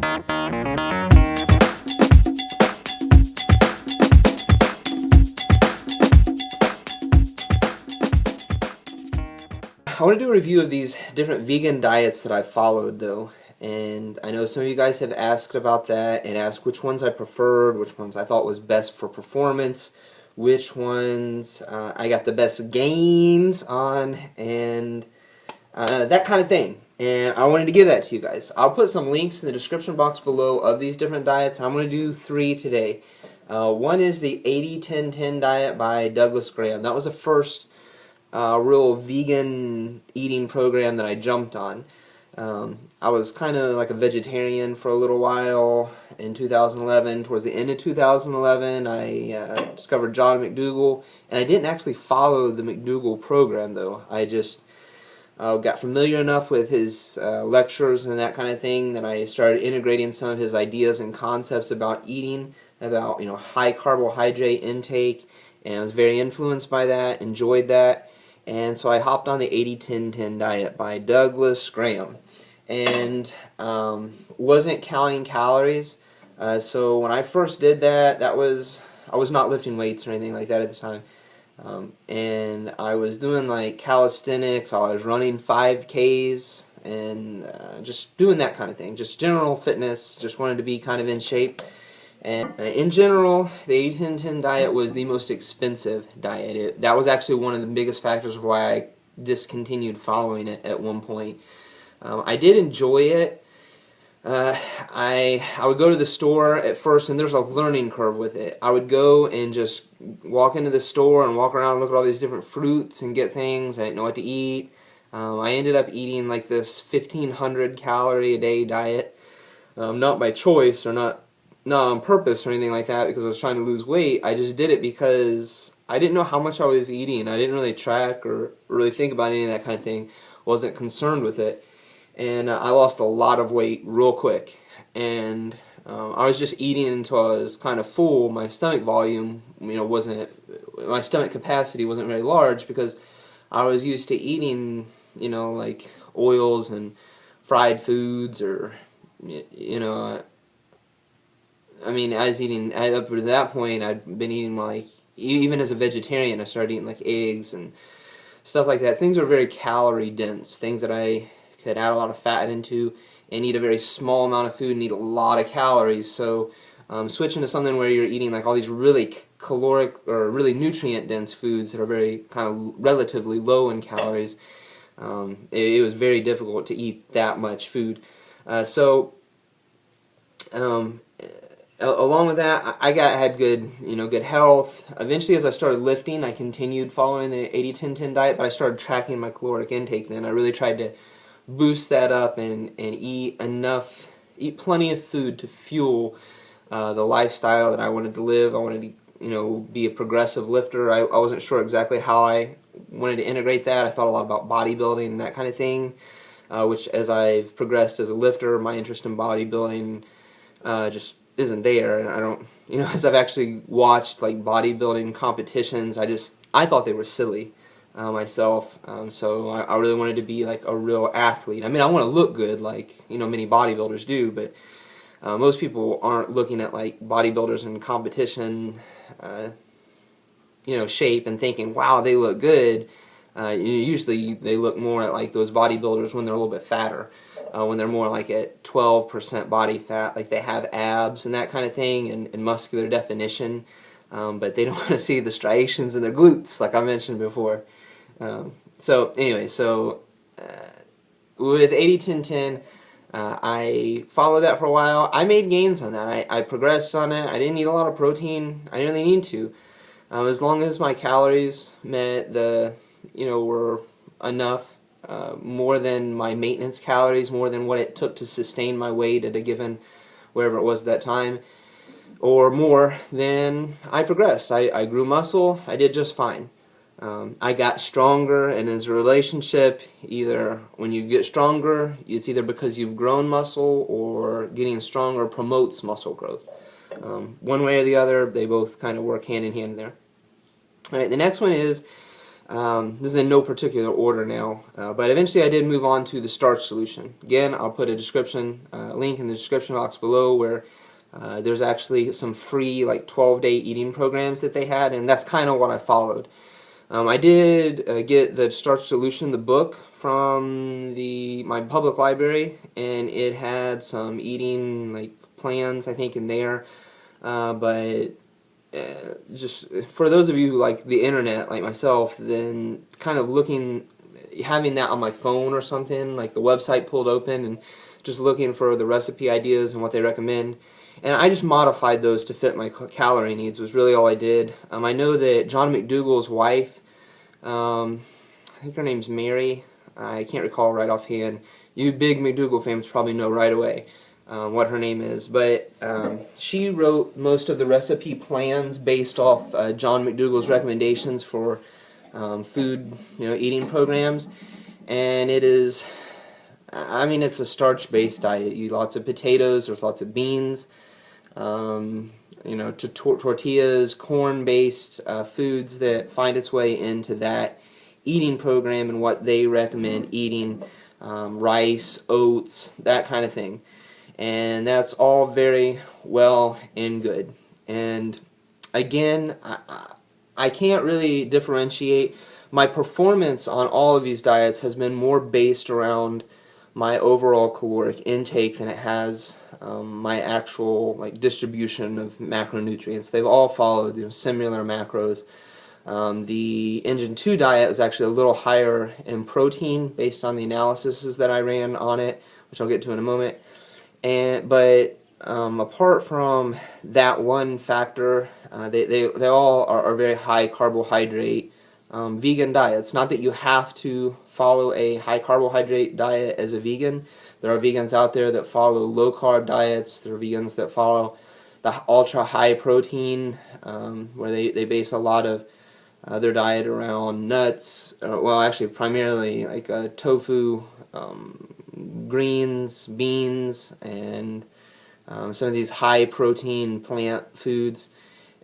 I want to do a review of these different vegan diets that I followed though, and I know some of you guys have asked about that and asked which ones I preferred, which ones I thought was best for performance, which ones I got the best gains on, and that kind of thing. And I wanted to give that to you guys. I'll put some links in the description box below of these different diets. I'm going to do 3 today. One is the 80-10-10 diet by Douglas Graham. That was the first real vegan eating program that I jumped on. I was kind of like a vegetarian for a little while in 2011. Towards the end of 2011, I discovered John McDougall, and I didn't actually follow the McDougall program though. I just got familiar enough with his lectures and that kind of thing that I started integrating some of his ideas and concepts about eating, about high carbohydrate intake, and I was very influenced by that, enjoyed that. And so I hopped on the 80-10-10 diet by Douglas Graham, and wasn't counting calories. So when I first did that, I was not lifting weights or anything like that at the time, and I was doing like calisthenics. I was running 5Ks and just doing that kind of thing, just general fitness. Just wanted to be kind of in shape. And in general, the 80-10-10 diet was the most expensive diet. That was actually one of the biggest factors of why I discontinued following it at one point. I did enjoy it. I would go to the store at first, and there's a learning curve with it. I would go and just walk into the store and walk around and look at all these different fruits and get things. I didn't know what to eat. I ended up eating like this 1,500 calorie a day diet, not by choice or not on purpose or anything like that because I was trying to lose weight. I just did it because I didn't know how much I was eating. I didn't really track or really think about any of that kind of thing. Wasn't concerned with it. And I lost a lot of weight real quick. And I was just eating until I was kind of full. My stomach volume, my stomach capacity wasn't very large because I was used to eating, like oils and fried foods, or, I mean, I was eating, up to that point, I'd been eating like, even as a vegetarian, I started eating like eggs and stuff like that. Things were very calorie dense, things that I could add a lot of fat into and eat a very small amount of food and eat a lot of calories. So switching to something where you're eating like all these really caloric or really nutrient dense foods that are very kind of relatively low in calories, it was very difficult to eat that much food. Along with that, I had good health. Eventually, as I started lifting, I continued following the 80-10-10 diet, but I started tracking my caloric intake then. I really tried to boost that up and eat plenty of food to fuel the lifestyle that I wanted to live. I wanted to, be a progressive lifter. I wasn't sure exactly how I wanted to integrate that. I thought a lot about bodybuilding and that kind of thing, which as I've progressed as a lifter, my interest in bodybuilding just isn't there. And I don't, as I've actually watched like bodybuilding competitions, I thought they were silly myself. So I really wanted to be like a real athlete. I mean, I want to look good like, many bodybuilders do, but most people aren't looking at like bodybuilders in competition, shape and thinking, wow, they look good. Usually they look more at like those bodybuilders when they're a little bit fatter. When they're more like at 12% body fat, like they have abs and that kind of thing, and muscular definition, but they don't want to see the striations in their glutes, like I mentioned before. So with 80-10-10, I followed that for a while. I made gains on that. I progressed on it. I didn't eat a lot of protein. I didn't really need to. As long as my calories met were enough, more than my maintenance calories, more than what it took to sustain my weight at a given, wherever it was at that time, or more, then I progressed. I grew muscle. I did just fine. I got stronger, and as a relationship, either when you get stronger, it's either because you've grown muscle, or getting stronger promotes muscle growth. One way or the other, they both kind of work hand in hand there. All right, the next one is This is in no particular order now, but eventually I did move on to the Starch Solution. Again, I'll put a description link in the description box below where there's actually some free like 12-day eating programs that they had, and that's kind of what I followed. I did get the Starch Solution, the book, from my public library, and it had some eating like plans, I think, in there. But just for those of you who like the internet, like myself, then kind of having that on my phone or something, like the website pulled open, and just looking for the recipe ideas and what they recommend. And I just modified those to fit my calorie needs, was really all I did. I know that John McDougall's wife, I think her name's Mary, I can't recall right offhand. You big McDougall fans probably know right away what her name is, but she wrote most of the recipe plans based off John McDougall's recommendations for food, eating programs, and it is, I mean, it's a starch-based diet. You lots of potatoes, there's lots of beans, tortillas, corn-based foods that find its way into that eating program and what they recommend eating, rice, oats, that kind of thing. And that's all very well and good. And again, I can't really differentiate. My performance on all of these diets has been more based around my overall caloric intake than it has my actual distribution of macronutrients. They've all followed similar macros. The Engine 2 diet was actually a little higher in protein based on the analyses that I ran on it, which I'll get to in a moment. But apart from that one factor, they all are very high carbohydrate vegan diets. Not that you have to follow a high carbohydrate diet as a vegan. There are vegans out there that follow low carb diets. There are vegans that follow the ultra high protein, where they base a lot of their diet around nuts. Well, actually, primarily tofu, greens, beans, and some of these high protein plant foods.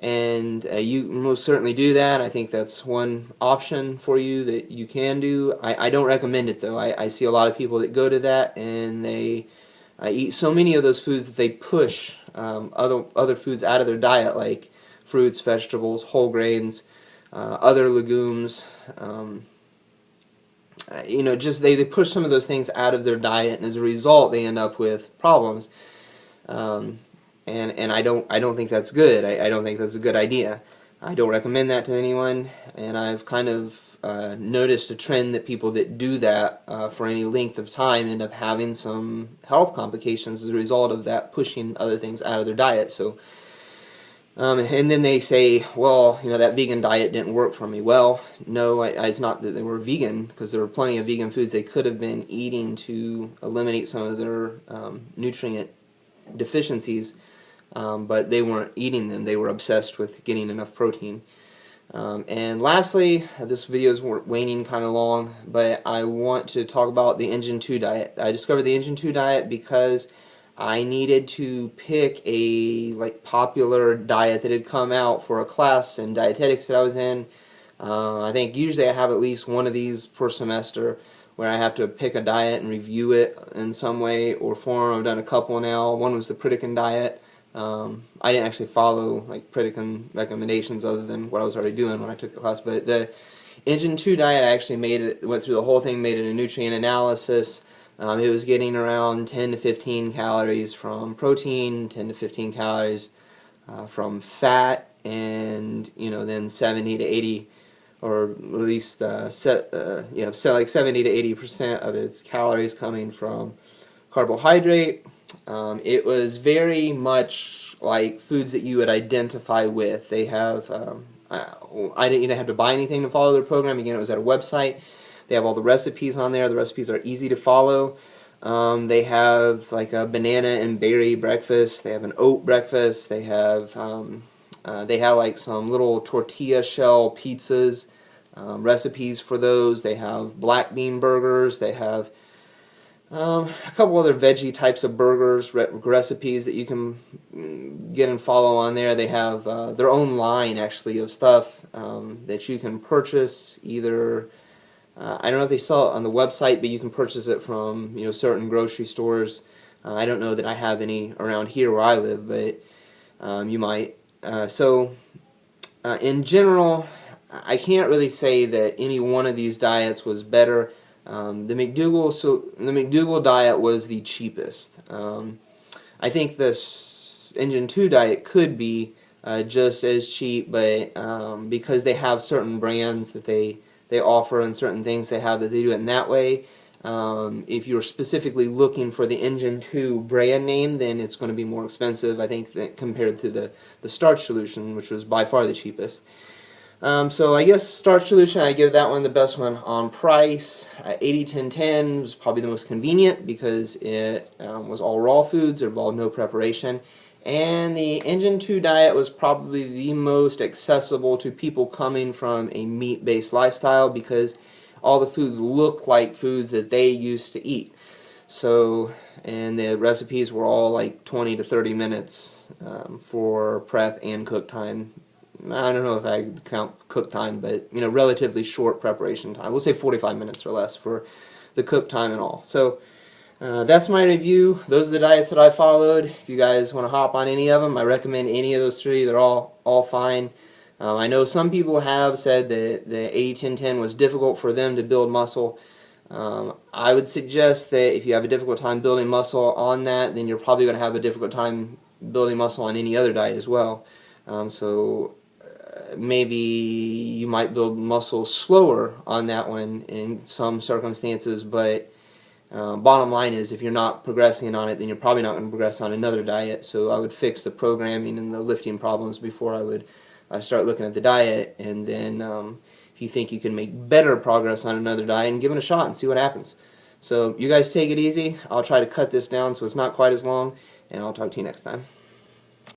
And you most certainly do that. I think that's one option for you that you can do. I don't recommend it though. I see a lot of people that go to that and they eat so many of those foods that they push other foods out of their diet, like fruits, vegetables, whole grains, other legumes. Just they push some of those things out of their diet, and as a result, they end up with problems. And I don't think that's good. I don't think that's a good idea. I don't recommend that to anyone, and I've kind of noticed a trend that people that do that for any length of time end up having some health complications as a result of that pushing other things out of their diet. So. And then they say, well, that vegan diet didn't work for me. Well, no, it's not that they were vegan, because there were plenty of vegan foods they could have been eating to eliminate some of their nutrient deficiencies, but they weren't eating them. They were obsessed with getting enough protein. And lastly, this video is waning kind of long, but I want to talk about the Engine 2 diet. I discovered the Engine 2 diet because I needed to pick a popular diet that had come out for a class in dietetics that I was in. I think usually I have at least one of these per semester where I have to pick a diet and review it in some way or form. I've done a couple now. One was the Pritikin diet. I didn't actually follow Pritikin recommendations other than what I was already doing when I took the class. But the Engine 2 diet, I actually went through the whole thing, made it a nutrient analysis. It was getting around 10 to 15 calories from protein, 10 to 15 calories from fat, and then 70 to 80, or at least 70 to 80% of its calories coming from carbohydrate. It was very much like foods that you would identify with. They have I didn't have to buy anything to follow their program. Again, it was at a website. They have all the recipes on there. The recipes are easy to follow. They have a banana and berry breakfast. They have an oat breakfast. They have some little tortilla shell pizzas, recipes for those. They have black bean burgers. They have a couple other veggie types of burgers recipes that you can get and follow on there. They have their own line actually of stuff that you can purchase either. I don't know if they sell it on the website, but you can purchase it from certain grocery stores. I don't know that I have any around here where I live, but you might. In general, I can't really say that any one of these diets was better. The McDougall diet was the cheapest. I think the Engine 2 diet could be just as cheap, but because they have certain brands that they offer and certain things they have that they do it in that way. If you're specifically looking for the Engine 2 brand name, then it's going to be more expensive, I think, compared to the Starch Solution, which was by far the cheapest. So I guess Starch Solution, I give that one the best one on price. 80-10-10 was probably the most convenient because it was all raw foods, it involved no preparation. And the Engine 2 diet was probably the most accessible to people coming from a meat-based lifestyle because all the foods look like foods that they used to eat. So, and the recipes were all like 20 to 30 minutes for prep and cook time. I don't know if I count cook time, but relatively short preparation time. We'll say 45 minutes or less for the cook time and all. So that's my review. Those are the diets that I followed. If you guys want to hop on any of them, I recommend any of those three. They're all fine. I know some people have said that the 80-10-10 was difficult for them to build muscle. I would suggest that if you have a difficult time building muscle on that, then you're probably going to have a difficult time building muscle on any other diet as well. Maybe you might build muscle slower on that one in some circumstances, but bottom line is if you're not progressing on it, then you're probably not going to progress on another diet. So I would fix the programming and the lifting problems before I would start looking at the diet, and then if you think you can make better progress on another diet, and give it a shot and see what happens. So you guys take it easy. I'll try to cut this down so it's not quite as long, and I'll talk to you next time.